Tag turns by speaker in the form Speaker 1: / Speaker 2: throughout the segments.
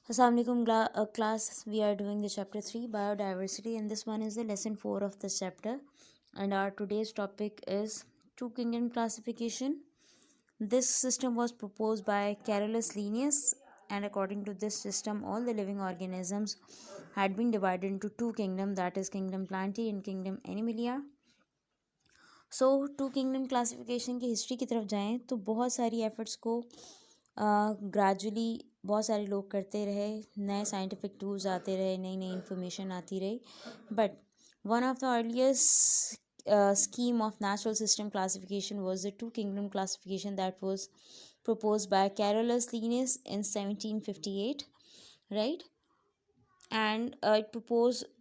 Speaker 1: Assalamualaikum class. We are doing the chapter 3 biodiversity, and this one is the lesson 4 of this chapter. And our today's topic is two kingdom classification. This system was proposed by Carolus Linnaeus, and according to this system, all the living organisms had been divided into two kingdoms, that is kingdom Plantae and kingdom Animalia. So two kingdom classification की history की तरफ जाएं तो बहुत सारी efforts को gradually बहुत सारे लोग करते रहे, नए साइंटिफिक टूल्स आते रहे, नई नई इन्फॉर्मेशन आती रही, but one of the earliest scheme of natural system classification was the two kingdom classification that was proposed by Carolus Linnaeus in 1758, right? And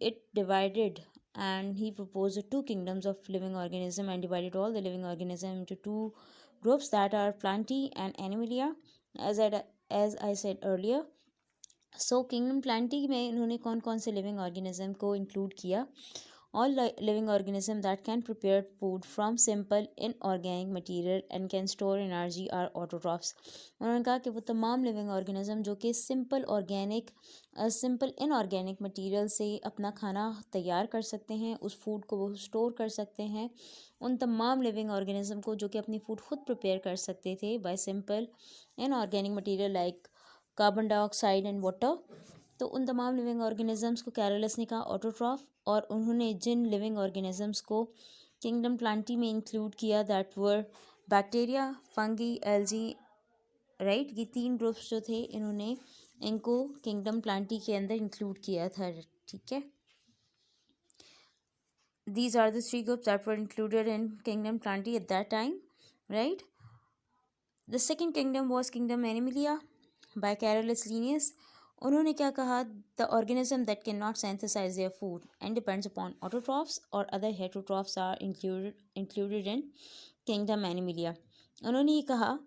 Speaker 1: it divided, and he proposed the two kingdoms of living organism and divided all the living organism into two groups, that are Plantae and Animalia, as I said earlier. So kingdom Plantae में इन्होंने कौन कौन से living organism को include किया? All living organism that can prepare food from simple inorganic material and can store energy are autotrophs. उन्होंने कहा कि वो तमाम लिविंग ऑर्गेनिज्म जो कि सिंपल इनऑर्गेनिक मटेरियल से अपना खाना तैयार कर सकते हैं, उस फूड को वो स्टोर कर सकते हैं, उन तमाम लिविंग ऑर्गेनिज्म को जो कि अपनी फूड खुद प्रिपेयर कर सकते थे bye simple inorganic material like carbon dioxide and water, तो उन तमाम लिविंग ऑर्गेनिजम्स को कैरोलस ने कहा ऑटोट्रॉफ। और उन्होंने जिन लिविंग ऑर्गेनिजम्स को किंगडम प्लांटी में इंक्लूड किया that were bacteria, fungi, algae, right, ये तीन ग्रुप्स जो थे इन्होंने इनको किंगडम प्लांटी के अंदर इंक्लूड किया था, ठीक है। These are the three groups that were included in kingdom Plantae at that time, right? The second kingdom was kingdom Animalia by Carolus Linnaeus. उन्होंने क्या कहा? The organism that cannot synthesize their food and depends upon autotrophs or other heterotrophs are included in kingdom Animalia. उन्होंने ये कहा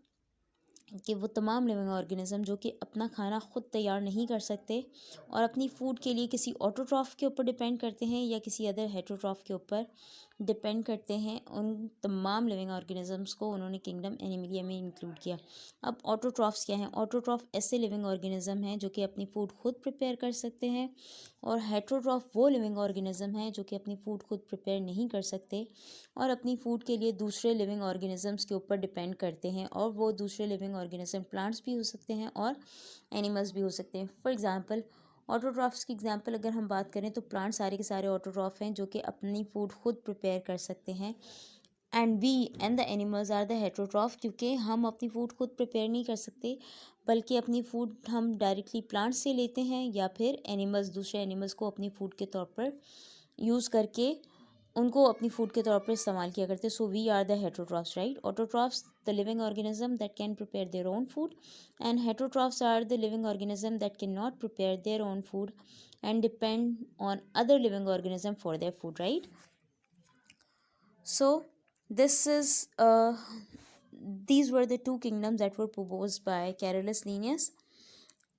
Speaker 1: कि वो तमाम living organism जो कि अपना खाना खुद तैयार नहीं कर सकते और अपनी फूड के लिए किसी ऑटोट्रॉफ के ऊपर डिपेंड करते हैं या किसी अदर हेटरोट्रॉफ के ऊपर डिपेंड करते हैं, उन तमाम लिविंग ऑर्गेनिजम्स को उन्होंने किंगडम एनिमिलिया में इंक्लूड किया। अब ऑटोट्रॉफ्स क्या हैं? ऑटोट्रॉफ ऐसे लिविंग ऑर्गेनिज्म हैं जो कि अपनी फूड खुद प्रिपेयर कर सकते हैं, और हेटरोट्रॉफ वो लिविंग ऑर्गेनिज्म हैं जो कि अपनी फूड खुद प्रिपेयर नहीं कर सकते और अपनी फूड के लिए दूसरे लिविंग ऑर्गेनिजम्स के ऊपर डिपेंड करते हैं, और वो दूसरे लिविंग ऑर्गेनिज्म प्लांट्स भी हो सकते हैं और एनिमल्स भी हो सकते हैं। फॉर एग्जांपल, ऑटोट्रॉफ्स की एग्जांपल अगर हम बात करें तो प्लांट सारे के सारे ऑटोट्रॉफ हैं जो कि अपनी फूड खुद प्रिपेयर कर सकते हैं, and the animals are the heterotroph, क्योंकि हम अपनी फूड खुद प्रिपेयर नहीं कर सकते बल्कि अपनी फूड हम डायरेक्टली प्लांट से लेते हैं या फिर दूसरे एनिमल्स को अपनी फूड के तौर पर यूज़ करके उनको अपनी फूड के तौर पर इस्तेमाल किया करते हैं। So we are the heterotrophs, right? Autotrophs the living organism that can prepare their own food, and heterotrophs are the living organism that can not prepare their own food and depend on other living organism for their food, right? So this is these were the two kingdoms that were proposed by Carolus Linnaeus.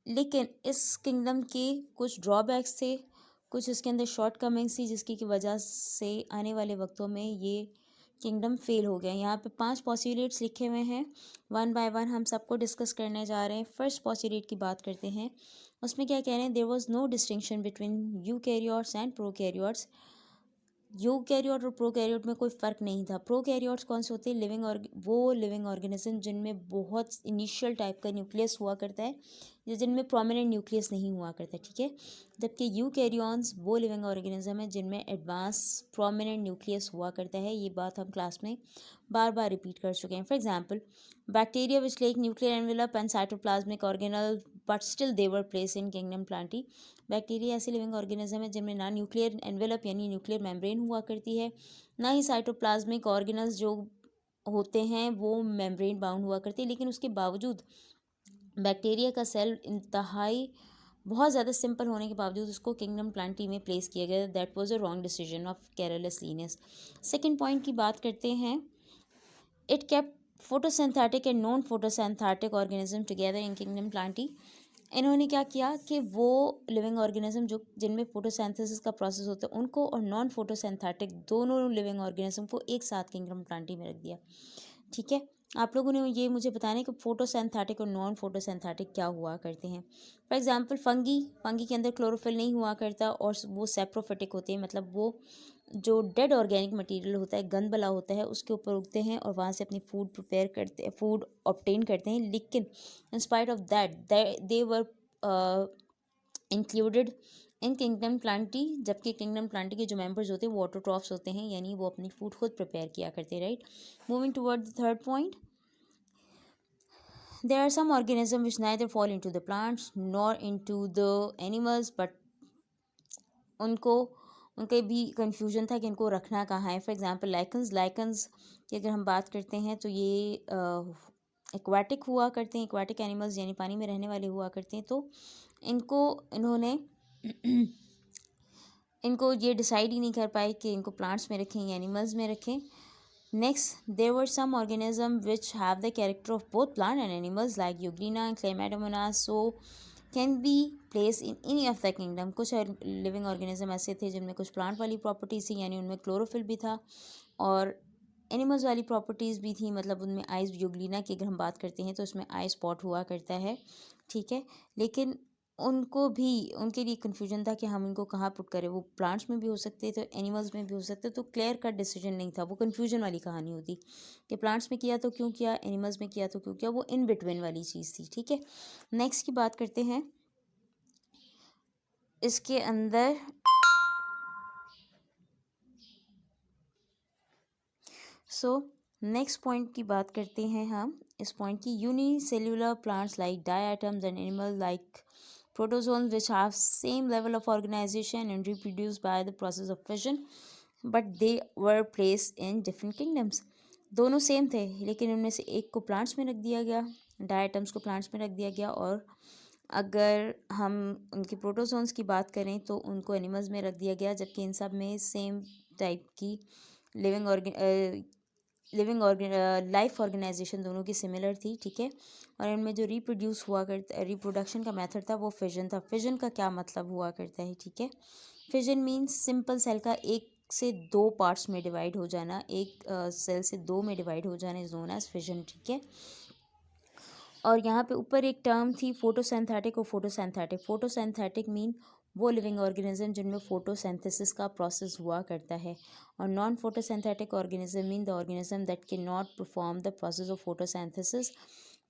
Speaker 1: लेकिन इस kingdom के कुछ drawbacks थे, कुछ इसके अंदर short Cummings थी जिसकी की वजह से आने वाले वक्तों में ये किंगडम फेल हो गया। यहाँ पे 5 पॉस्यूलेट्स लिखे हुए हैं, वन बाय वन हम सबको डिस्कस करने जा रहे हैं। फर्स्ट पॉस्यूलेट की बात करते हैं, उसमें क्या कह रहे हैं? There was no distinction between eukaryotes and prokaryotes. Eukaryote और प्रोकैरियोट में कोई फ़र्क नहीं था। प्रोकैरियोट्स कौन से होते हैं? वो लिविंग ऑर्गेनिज्म जिनमें बहुत इनिशियल टाइप का न्यूक्लियस हुआ करता है या जिनमें प्रोमिनेंट न्यूक्लियस नहीं हुआ करता, ठीक है। जबकि यूकैरियोन्स वो लिविंग ऑर्गेनिज्म है जिनमें एडवांस प्रोमिनेंट न्यूक्लियस हुआ करता है। ये बात हम क्लास में बार बार रिपीट कर चुके हैं। For example, bacteria which lake nuclear envelope and cytoplasmic organelle but still they were place in kingdom Plantae. Bacteria ऐसे लिविंग ऑर्गेनिज्म है जिनमें ना न्यूक्लियर एनवेलप यानी न्यूक्लियर मेम्ब्रेन हुआ करती है, ना ही साइटोप्लाज्मिक ऑर्गेनल्स जो होते हैं वो मेम्ब्रेन बाउंड हुआ करती है, लेकिन उसके बावजूद बैक्टीरिया का सेल इंतहाई बहुत ज़्यादा सिंपल होने के बावजूद उसको किंगडम प्लांटी में प्लेस किया गया। That was a wrong decision of Carolus Linnaeus. Second point की बात करते हैं, it kept photosynthetic and non photosynthetic organism together in kingdom Plantae. इन्होंने क्या किया कि वो लिविंग ऑर्गेनिज्म जो जिनमें फोटोसिंथेसिस का प्रोसेस होता है उनको और नॉन फोटोसिंथेटिक दोनों लिविंग ऑर्गेनिज्म को एक साथ किंगडम प्लांटी में रख दिया, ठीक है। आप लोगों ने ये मुझे बताना है कि फोटोसिंथेटिक और नॉन फोटोसिंथेटिक क्या हुआ करते हैं। फॉर एग्जांपल फंगी के अंदर क्लोरोफिल नहीं हुआ करता और वो सेप्रोफिटिक होते हैं, मतलब वो जो डेड ऑर्गेनिक मटेरियल होता है, गंद वाला होता है, उसके ऊपर उगते हैं और वहाँ से अपनी फूड प्रिपेयर करते हैं, फूड ऑब्टेन करते हैं। लेकिन in spite of that they were included in kingdom Plantae, जबकि किंगडम प्लांटी के जो मेंबर्स होते हैं वो ऑटोट्रॉफ्स होते हैं, यानी वो अपनी फूड खुद प्रिपेयर किया करते हैं, right. Moving toward the third point, there are some organisms which neither fall into the plants nor into the animals, but उनको उनके भी कंफ्यूजन था कि इनको रखना कहाँ है। फॉर एग्जांपल लाइकन्स की अगर हम बात करते हैं तो ये एक्वाटिक हुआ करते हैं, एक्वाटिक एनिमल्स यानी पानी में रहने वाले हुआ करते हैं। तो इनको इन्होंने इनको ये डिसाइड ही नहीं कर पाए कि इनको प्लांट्स में रखें या एनिमल्स में रखें। Next, there were some organism which have the character of both plant and animals like euglena and chlamydomonas, so can be place in any of the kingdom. कुछ लिविंग ऑर्गेनिज्म ऐसे थे जिनमें कुछ प्लांट वाली properties थी, यानी उनमें chlorophyll भी था, और एनिमल्स वाली प्रॉपर्टीज़ भी थी, मतलब उनमें आइस, यूग्लिना की अगर हम बात करते हैं तो उसमें आई स्पॉट हुआ करता है, ठीक है। लेकिन उनको भी, उनके लिए कन्फ्यूजन था कि हम इनको कहाँ पुट करें, वो प्लांट्स में भी हो सकते थे, एनिमल्स में भी हो सकते, तो क्लियर कट डिसीजन नहीं था, वो कन्फ्यूजन वाली कहानी होती कि प्लांट्स में किया तो क्यों किया, एनिमल्स में किया तो क्यों किया, वो इन बिटवीन वाली चीज़ थी, ठीक है। नेक्स्ट की बात करते हैं, इसके अंदर नेक्स्ट पॉइंट की बात करते हैं हम। इस पॉइंट की, unicellular plants like diatoms and animal like protozoans which have same level of organization and reproduce by the process of fission, but they were placed in different kingdoms। दोनों same थे, लेकिन उनमें से एक को प्लांट्स में रख दिया गया, डायटम्स को प्लांट्स में रख दिया गया, और अगर हम उनकी प्रोटोजोन्स की बात करें तो उनको एनिमल्स में रख दिया गया, जबकि इन सब में सेम टाइप की लिविंग लाइफ ऑर्गेनाइजेशन दोनों की सिमिलर थी, ठीक है। और इनमें जो रिप्रोड्यूस हुआ करता, रिप्रोडक्शन का मेथड था वो फिजन था। फिजन का क्या मतलब हुआ करता है, ठीक है। फिजन मीन्स सिंपल सेल का एक से दो पार्ट्स में डिवाइड हो जाना, एक सेल से दो में डिवाइड हो जाना इज नोन एज फिजन, ठीक है। और यहाँ पे ऊपर एक टर्म थी फोटोसिंथेटिक और फोटोसिंथेटिक। फोटोसिंथेटिक मीन वो लिविंग ऑर्गेनिज्म जिनमें फोटोसिंथेसिस का प्रोसेस हुआ करता है, और non photosynthetic organism mean the organism that can not perform the process of photosynthesis.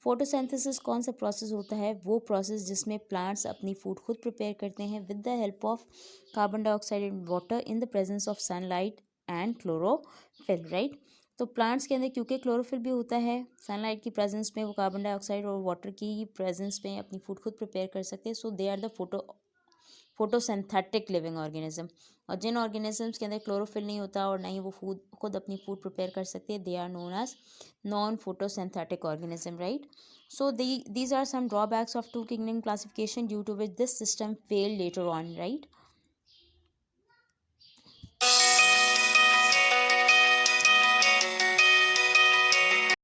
Speaker 1: Photosynthesis कौन सा प्रोसेस होता है, वो प्रोसेस जिसमें प्लांट्स अपनी फूड खुद प्रिपेयर करते हैं with the help of carbon dioxide and water in the presence of sunlight and chlorophyll, right. तो प्लांट्स के अंदर क्योंकि क्लोरोफिल भी होता है, सनलाइट की प्रेजेंस में वो कार्बन डाइऑक्साइड और वाटर की प्रेजेंस में अपनी फूड खुद प्रिपेयर कर सकते हैं, so they are the photosynthetic living organism. और जिन ऑर्गेनिजम्स के अंदर क्लोरोफिल नहीं होता और ना ही वो खुद अपनी फूड प्रिपेयर कर सकते हैं, they are known as non photosynthetic organism, right. So these are some drawbacks of two kingdom classification due to which this system failed later on, right।